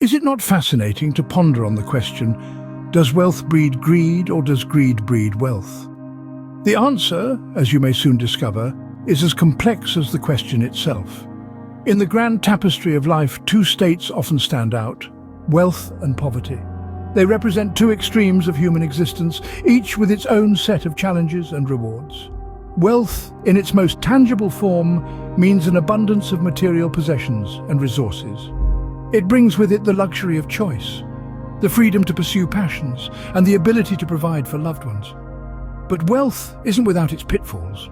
Is it not fascinating to ponder on the question, does wealth breed greed or does greed breed wealth? The answer, as you may soon discover, is as complex as the question itself. In the grand tapestry of life, two states often stand out: wealth and poverty. They represent two extremes of human existence, each with its own set of challenges and rewards. Wealth, in its most tangible form, means an abundance of material possessions and resources. It brings with it the luxury of choice, the freedom to pursue passions, and the ability to provide for loved ones. But wealth isn't without its pitfalls.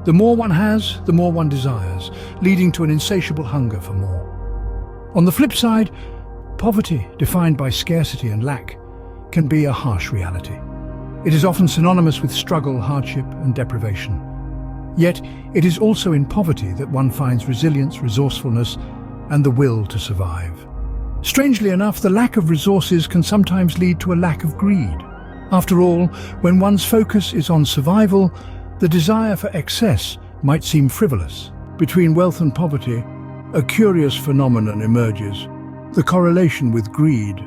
The more one has, the more one desires, leading to an insatiable hunger for more. On the flip side, poverty, defined by scarcity and lack, can be a harsh reality. It is often synonymous with struggle, hardship, and deprivation. Yet, it is also in poverty that one finds resilience, resourcefulness, and the will to survive. Strangely enough, the lack of resources can sometimes lead to a lack of greed. After all, when one's focus is on survival, the desire for excess might seem frivolous. Between wealth and poverty, a curious phenomenon emerges: the correlation with greed.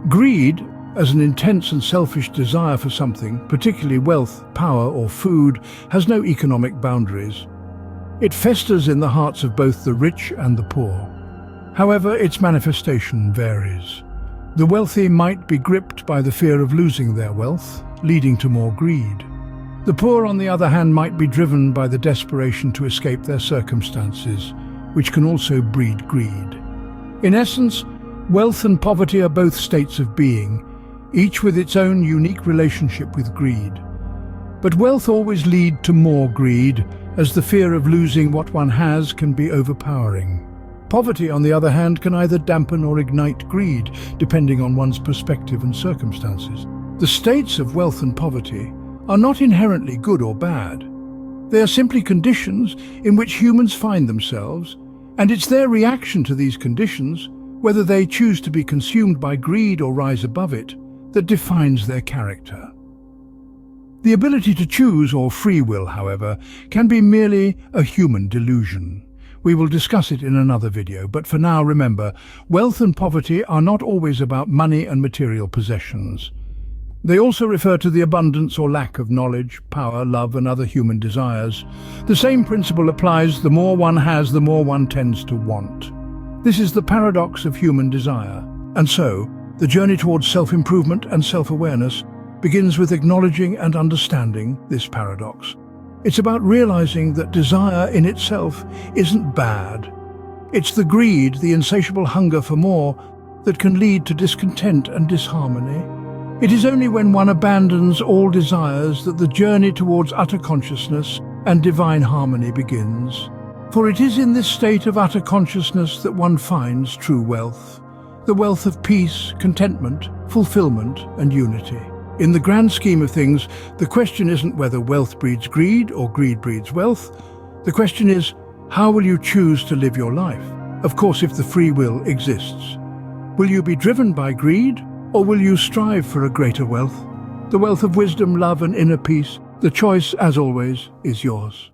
Greed, as an intense and selfish desire for something, particularly wealth, power, or food, has no economic boundaries. It festers in the hearts of both the rich and the poor. However, its manifestation varies. The wealthy might be gripped by the fear of losing their wealth, leading to more greed. The poor, on the other hand, might be driven by the desperation to escape their circumstances, which can also breed greed. In essence, wealth and poverty are both states of being, each with its own unique relationship with greed. But wealth always leads to more greed, as the fear of losing what one has can be overpowering. Poverty, on the other hand, can either dampen or ignite greed, depending on one's perspective and circumstances. The states of wealth and poverty are not inherently good or bad. They are simply conditions in which humans find themselves, and it's their reaction to these conditions, whether they choose to be consumed by greed or rise above it, that defines their character. The ability to choose, or free will, however, can be merely a human delusion. We will discuss it in another video, but for now remember, wealth and poverty are not always about money and material possessions. They also refer to the abundance or lack of knowledge, power, love, and other human desires. The same principle applies: the more one has, the more one tends to want. This is the paradox of human desire. And so, the journey towards self-improvement and self-awareness begins with acknowledging and understanding this paradox. It's about realizing that desire in itself isn't bad. It's the greed, the insatiable hunger for more, that can lead to discontent and disharmony. It is only when one abandons all desires that the journey towards utter consciousness and divine harmony begins. For it is in this state of utter consciousness that one finds true wealth, the wealth of peace, contentment, fulfillment, and unity. In the grand scheme of things, the question isn't whether wealth breeds greed or greed breeds wealth. The question is, how will you choose to live your life? Of course, if the free will exists. Will you be driven by greed, or will you strive for a greater wealth? The wealth of wisdom, love, and inner peace. The choice, as always, is yours.